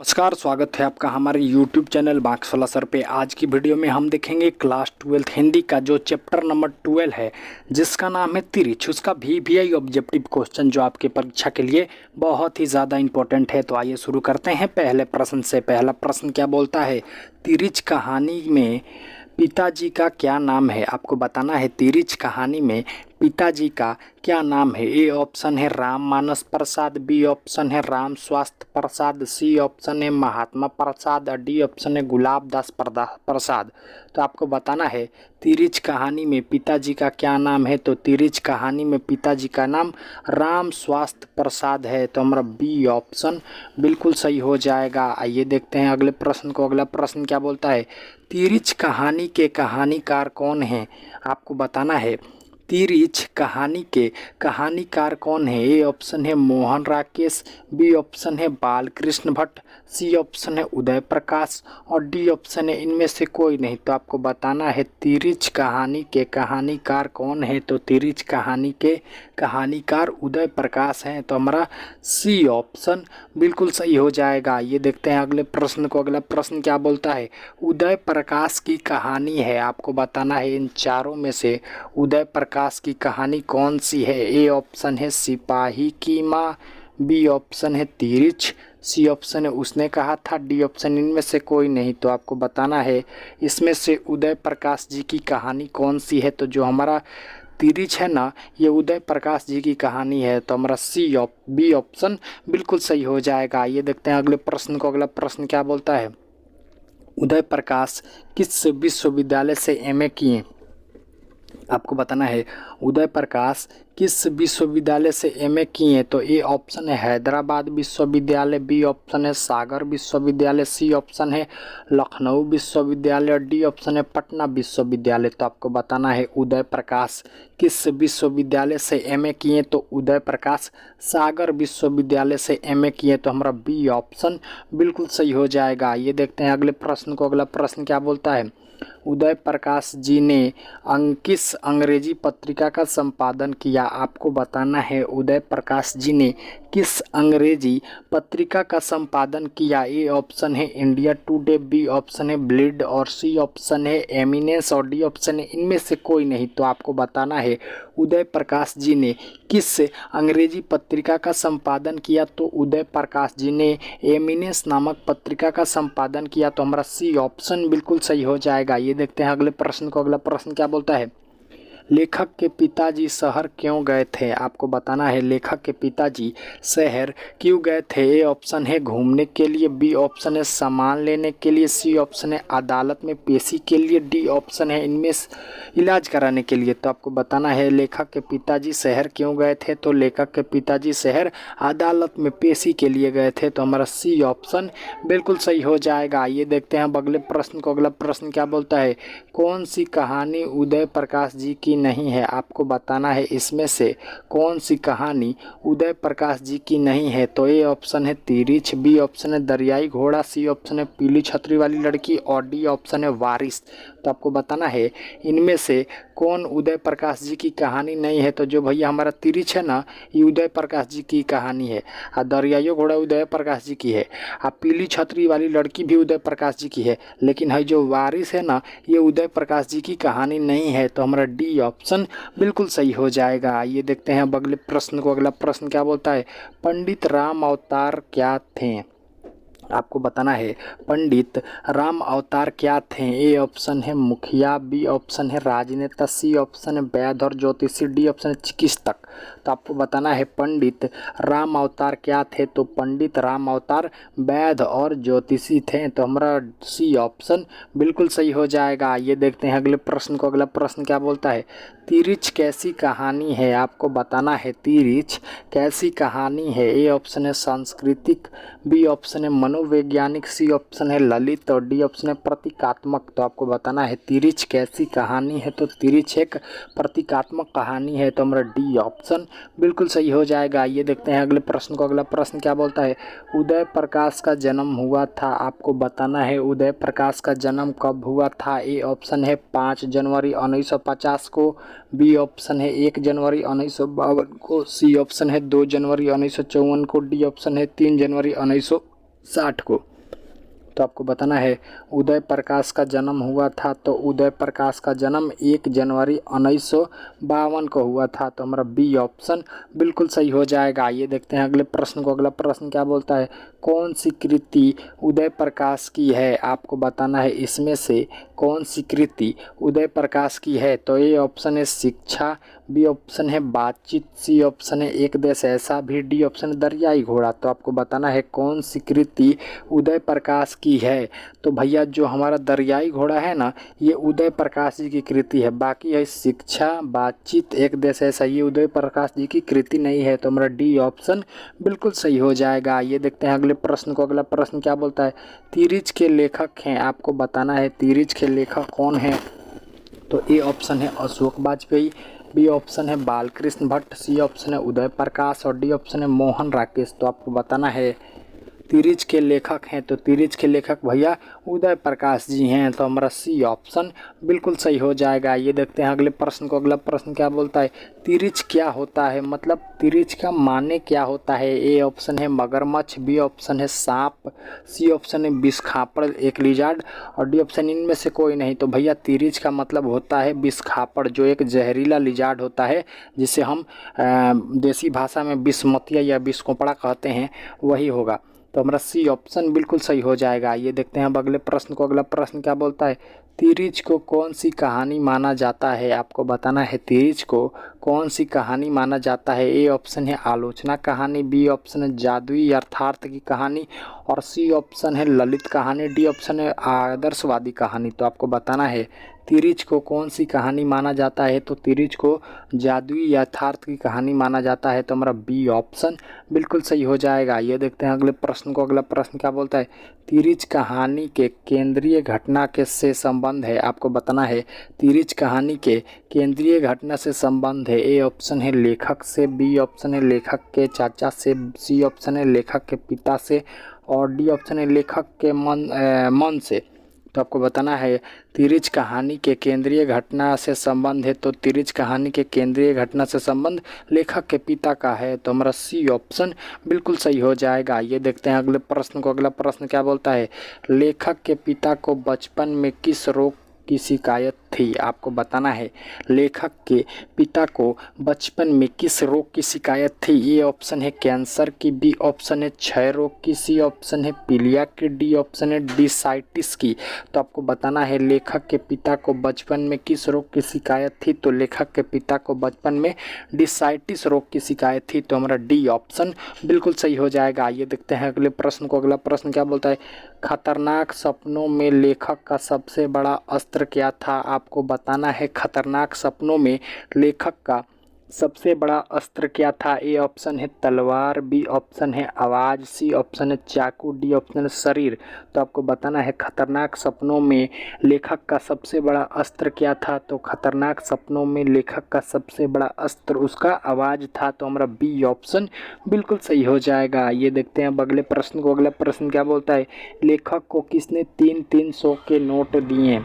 नमस्कार, स्वागत है आपका हमारे YouTube चैनल मार्क्सवाला सर पे। आज की वीडियो में हम देखेंगे क्लास 12 हिंदी का जो चैप्टर नंबर 12 है, जिसका नाम है तिरछ। उसका वीवीआई ऑब्जेक्टिव क्वेश्चन जो आपके परीक्षा के लिए बहुत ही ज़्यादा इंपॉर्टेंट है। तो आइए शुरू करते हैं पहले प्रश्न से। पहला प्रश्न क्या बोलता है, तिरछ कहानी में पिताजी का क्या नाम है? आपको बताना है तिरछ कहानी में पिताजी का क्या नाम है। ए ऑप्शन है राम मानस प्रसाद, बी ऑप्शन है राम स्वास्थ्य प्रसाद, सी ऑप्शन है महात्मा प्रसाद और डी ऑप्शन है गुलाब दास प्रसाद। तो आपको बताना है तिरछ कहानी में पिताजी का क्या नाम है। तो तिरछ कहानी में पिताजी का नाम राम स्वास्थ्य प्रसाद है। तो हमारा बी ऑप्शन बिल्कुल सही हो जाएगा। आइए देखते हैं अगले प्रश्न को। अगला प्रश्न क्या बोलता है, तिरछ कहानी के कहानीकार कौन हैं? आपको बताना है तिरछ कहानी के कहानीकार कौन है। ए ऑप्शन है मोहन राकेश, बी ऑप्शन है बालकृष्ण भट्ट, सी ऑप्शन है उदय प्रकाश और डी ऑप्शन है इनमें से कोई नहीं। तो आपको बताना है तिरछ कहानी के कहानीकार कौन है। तो तिरछ कहानी के कहानीकार उदय प्रकाश हैं। तो हमारा सी ऑप्शन बिल्कुल सही हो जाएगा। ये देखते हैं अगले प्रश्न को। अगला प्रश्न क्या बोलता है, उदय प्रकाश की कहानी है। आपको बताना है इन चारों में से उदय प्रकाश की कहानी कौन सी है। ए ऑप्शन है सिपाही की माँ, बी ऑप्शन है तिरछ, सी ऑप्शन है उसने कहा था, डी ऑप्शन इनमें से कोई नहीं। तो आपको बताना है इसमें से उदय प्रकाश जी की कहानी कौन सी है। तो जो हमारा तिरछ है ना, ये उदय प्रकाश जी की कहानी है। तो हमारा बी ऑप्शन बिल्कुल सही हो जाएगा। ये देखते हैं अगले प्रश्न को। अगला प्रश्न क्या बोलता है, उदय प्रकाश किस विश्वविद्यालय से एमए किए? आपको बताना है उदय प्रकाश किस विश्वविद्यालय से एमए किए। तो ए ऑप्शन है हैदराबाद विश्वविद्यालय, बी ऑप्शन है सागर विश्वविद्यालय, सी ऑप्शन है लखनऊ विश्वविद्यालय और डी ऑप्शन है पटना विश्वविद्यालय। तो आपको बताना है उदय प्रकाश किस विश्वविद्यालय से एमए किए। तो उदय प्रकाश सागर विश्वविद्यालय से एमए किए। तो हमारा बी ऑप्शन बिल्कुल सही हो जाएगा। ये देखते हैं अगले प्रश्न को। अगला प्रश्न क्या बोलता है, उदय प्रकाश जी ने किस अंग्रेजी पत्रिका का संपादन किया? आपको बताना है उदय प्रकाश जी ने किस अंग्रेजी पत्रिका का संपादन किया। ए ऑप्शन है इंडिया टुडे, बी ऑप्शन है ब्लीड और सी ऑप्शन है एमिनेंस और डी ऑप्शन है इनमें से कोई नहीं। तो आपको बताना है उदय प्रकाश जी ने किस अंग्रेजी पत्रिका का संपादन किया। तो उदय प्रकाश जी ने एमिनेंस नामक पत्रिका का संपादन किया। तो हमारा सी ऑप्शन बिल्कुल सही हो जाएगा। ये देखते हैं अगले प्रश्न को। अगला प्रश्न क्या बोलता है, लेखक के पिताजी शहर क्यों गए थे? आपको बताना है लेखक के पिताजी शहर क्यों गए थे। ए ऑप्शन है घूमने के लिए, बी ऑप्शन है सामान लेने के लिए, सी ऑप्शन है अदालत में पेशी के लिए, डी ऑप्शन है इनमें इलाज कराने के लिए। तो आपको बताना है लेखक के पिताजी शहर क्यों गए थे। तो लेखक के पिताजी शहर अदालत में पेशी के लिए गए थे। तो हमारा सी ऑप्शन बिल्कुल सही हो जाएगा। ये देखते हैं अब अगले प्रश्न को। अगला प्रश्न क्या बोलता है, कौन सी कहानी उदय प्रकाश जी की नहीं है? आपको बताना है इसमें से कौन सी कहानी उदय प्रकाश जी की नहीं है। तो ए ऑप्शन है तिरछ, बी ऑप्शन है दरियाई घोड़ा, सी ऑप्शन है पीली छतरी वाली लड़की और डी ऑप्शन है वारिस। तो आपको बताना है इनमें से कौन उदय प्रकाश जी की कहानी नहीं है। तो जो भैया हमारा तिरछ है ना, ये उदय प्रकाश जी की कहानी है, और दरियाई घोड़ा उदय प्रकाश जी की है, और पीली छतरी वाली लड़की भी उदय प्रकाश जी की है। लेकिन है जो वारिस है ना, ये उदय प्रकाश जी की कहानी नहीं है। तो हमारा डी ऑप्शन बिल्कुल सही हो जाएगा। ये देखते हैं अब अगले प्रश्न को। अगला प्रश्न क्या बोलता है, पंडित राम अवतार क्या थे? आपको बताना है पंडित राम अवतार क्या थे। ए ऑप्शन है मुखिया, बी ऑप्शन है राजनेता, सी ऑप्शन है वैद्य और ज्योतिषी, डी ऑप्शन है चिकित्सक। तो आपको बताना है पंडित राम अवतार क्या थे। तो पंडित राम अवतार वैद्य और ज्योतिषी थे। तो हमारा सी ऑप्शन बिल्कुल सही हो जाएगा। ये देखते हैं अगले प्रश्न को। अगला प्रश्न क्या बोलता है, तिरछ कैसी कहानी है? आपको बताना है तिरछ कैसी कहानी है। ए ऑप्शन है सांस्कृतिक, बी ऑप्शन है मनोवैज्ञानिक, सी ऑप्शन है ललित और डी ऑप्शन है प्रतीकात्मक। तो आपको बताना है तिरछ कैसी कहानी है। तो तिरछ एक प्रतीकात्मक कहानी है। तो हमारा डी ऑप्शन बिल्कुल सही हो जाएगा। ये देखते हैं अगले प्रश्न को। अगला प्रश्न क्या बोलता है, उदय प्रकाश का जन्म हुआ था। आपको बताना है उदय प्रकाश का जन्म कब हुआ था। ए ऑप्शन है 5 जनवरी 1950 को, बी ऑप्शन है 1 जनवरी 1952 को, सी ऑप्शन है 2 जनवरी 1954 को, डी ऑप्शन है 3 जनवरी 1960 को। तो आपको बताना है उदय प्रकाश का जन्म हुआ था, तो उदय प्रकाश का जन्म 1 जनवरी 1952 को हुआ था, तो हमारा बी ऑप्शन बिल्कुल सही हो जाएगा। ये देखते हैं अगले प्रश्न को। अगला प्रश्न क्या बोलता है, कौन सी कृति उदय प्रकाश की है? आपको बताना है इसमें से कौन सी कृति उदय प्रकाश की है। तो ए ऑप्शन है शिक्षा, बी ऑप्शन है बातचीत, सी ऑप्शन है एक देश ऐसा भी, डी ऑप्शन है दरियाई घोड़ा। तो आपको बताना है कौन सी कृति उदय प्रकाश की है। तो भैया जो हमारा दरियाई घोड़ा है ना, ये उदय प्रकाश जी की कृति है। बाकी है शिक्षा, बातचीत, एक देश ऐसा, ये उदय प्रकाश जी की कृति नहीं है। तो हमारा डी ऑप्शन बिल्कुल सही हो जाएगा। ये देखते हैं अगले प्रश्न को। अगला प्रश्न क्या बोलता है, तिरिच के लेखक हैं। आपको बताना है तिरिच के लेखक कौन है। तो ए ऑप्शन है अशोक वाजपेयी, बी ऑप्शन है बालकृष्ण भट्ट, सी ऑप्शन है उदय प्रकाश और डी ऑप्शन है मोहन राकेश। तो आपको बताना है तिरिच के लेखक हैं। तो तिरिच के लेखक भैया उदय प्रकाश जी हैं। तो हमारा सी ऑप्शन बिल्कुल सही हो जाएगा। ये देखते हैं अगले प्रश्न को। अगला प्रश्न क्या बोलता है, तिरिच क्या होता है, मतलब तिरिच का माने क्या होता है। ए ऑप्शन है मगरमच्छ, बी ऑप्शन है सांप, सी ऑप्शन है बिस्खापड़ एक लिजार्ड और डी ऑप्शन इनमें से कोई नहीं। तो भैया तिरिच का मतलब होता है बिस्खापड़, जो एक जहरीला लिजार्ड होता है जिसे हम देसी भाषा में बिस्मतिया या बिस्कोपड़ा कहते हैं, वही होगा। तो हमारा सी ऑप्शन बिल्कुल सही हो जाएगा। ये देखते हैं अब अगले प्रश्न को। अगला प्रश्न क्या बोलता है, तिरिच को कौन सी कहानी माना जाता है। आपको बताना है तिरिच को कौन सी कहानी माना जाता है। ए ऑप्शन है आलोचना कहानी, बी ऑप्शन है जादुई यथार्थ की कहानी और सी ऑप्शन है ललित कहानी, डी ऑप्शन है आदर्शवादी कहानी। तो आपको बताना है तिरिच को कौन सी कहानी माना जाता है। तो तिरिच को जादुई यथार्थ की कहानी माना जाता है। तो हमारा बी ऑप्शन बिल्कुल सही हो जाएगा। ये देखते हैं अगले प्रश्न को। अगला प्रश्न क्या बोलता है, तिरिच कहानी के केंद्रीय घटना के से संबंध है। आपको बताना है तिरिच कहानी के केंद्रीय घटना से संबंध है। ए ऑप्शन है लेखक से, बी ऑप्शन है लेखक के चाचा से, सी ऑप्शन है लेखक के पिता से और डी ऑप्शन है लेखक के मन से। तो आपको बताना है तिरिच कहानी के केंद्रीय घटना से संबंध है। तो तिरिच कहानी के केंद्रीय घटना से संबंध लेखक के पिता का है। तो हमारा सी ऑप्शन बिल्कुल सही हो जाएगा। ये देखते हैं अगले प्रश्न को। अगला प्रश्न क्या बोलता है, लेखक के पिता को बचपन में किस रोग की शिकायत थी। आपको बताना है लेखक के पिता को बचपन में किस रोग की शिकायत थी। ए ऑप्शन है कैंसर की, बी ऑप्शन है क्षय रोग की, सी ऑप्शन है पीलिया की, डी ऑप्शन है डिसाइटिस की। तो आपको बताना है लेखक के पिता को बचपन में किस रोग की शिकायत थी। तो लेखक के पिता को बचपन में डिसाइटिस रोग की शिकायत थी। तो हमारा डी ऑप्शन बिल्कुल सही हो जाएगा। ये देखते हैं अगले प्रश्न को। अगला प्रश्न क्या बोलता है, खतरनाक सपनों में लेखक का सबसे बड़ा अस्त्र क्या था। आपको बताना है खतरनाक सपनों में लेखक का सबसे बड़ा अस्त्र क्या था। ए ऑप्शन है तलवार, बी ऑप्शन है आवाज़, सी ऑप्शन है चाकू, डी ऑप्शन है शरीर। तो आपको बताना है खतरनाक सपनों में लेखक का सबसे बड़ा अस्त्र क्या था। तो खतरनाक सपनों में लेखक का सबसे बड़ा अस्त्र उसका आवाज़ था। तो हमारा बी ऑप्शन बिल्कुल सही हो जाएगा। ये देखते हैं अब अगले प्रश्न को। अगला प्रश्न क्या बोलता है, लेखक को किसने 300 के नोट दिए।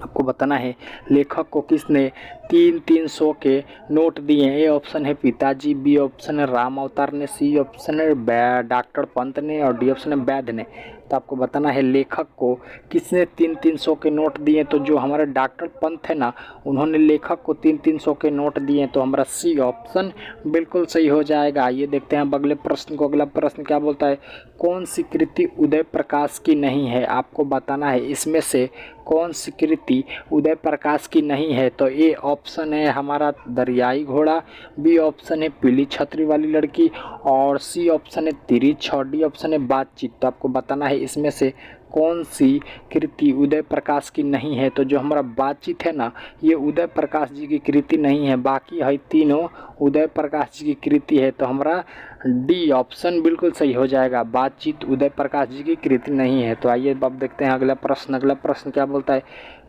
आपको बताना है लेखक को किसने 300 के नोट दिए। ए ऑप्शन है पिताजी, बी ऑप्शन है राम अवतार ने, सी ऑप्शन है डॉक्टर पंत ने और डी ऑप्शन है वैद्य ने। तो आपको बताना है लेखक को किसने 300 के नोट दिए। तो जो हमारे डॉक्टर पंत है ना, उन्होंने लेखक को 300 के नोट दिए। तो हमारा सी ऑप्शन बिल्कुल सही हो जाएगा। ये देखते हैं अब अगले प्रश्न को। अगला प्रश्न क्या बोलता है, कौन सी कृति उदय प्रकाश की नहीं है। आपको बताना है इसमें से कौन सी कृति उदय प्रकाश की नहीं है। तो ए ऑप्शन है हमारा दरियाई घोड़ा, बी ऑप्शन है पीली छतरी वाली लड़की और सी ऑप्शन है तिरिच और डी ऑप्शन है बातचीत। तो आपको बताना है इसमें से कौन सी कृति उदय प्रकाश की नहीं है। तो जो हमारा बातचीत है ना, ये उदय प्रकाश जी की कृति नहीं है, बाकी है तीनों उदय प्रकाश जी की कृति है। तो हमारा डी ऑप्शन बिल्कुल सही हो जाएगा, बातचीत उदय प्रकाश जी की कृति नहीं है। तो आइए अब देखते हैं अगला प्रश्न। अगला प्रश्न क्या बोलता है,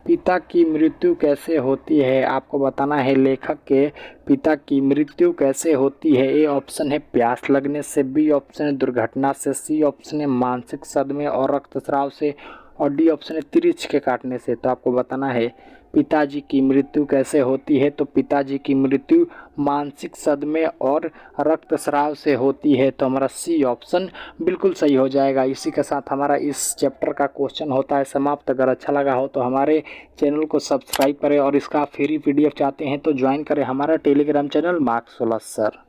पिता की मृत्यु कैसे होती है। आपको बताना है लेखक के पिता की मृत्यु कैसे होती है। ए ऑप्शन है प्यास लगने से, बी ऑप्शन है दुर्घटना से, सी ऑप्शन है मानसिक सदमे और रक्तस्राव से और डी ऑप्शन है तिरछ के काटने से। तो आपको बताना है पिताजी की मृत्यु कैसे होती है। तो पिताजी की मृत्यु मानसिक सदमे और रक्तस्राव से होती है। तो हमारा सी ऑप्शन बिल्कुल सही हो जाएगा। इसी के साथ हमारा इस चैप्टर का क्वेश्चन होता है समाप्त। अगर अच्छा लगा हो तो हमारे चैनल को सब्सक्राइब करें और इसका फ्री PDF चाहते हैं तो ज्वाइन करें हमारा टेलीग्राम चैनल मार्क्स 16 सर।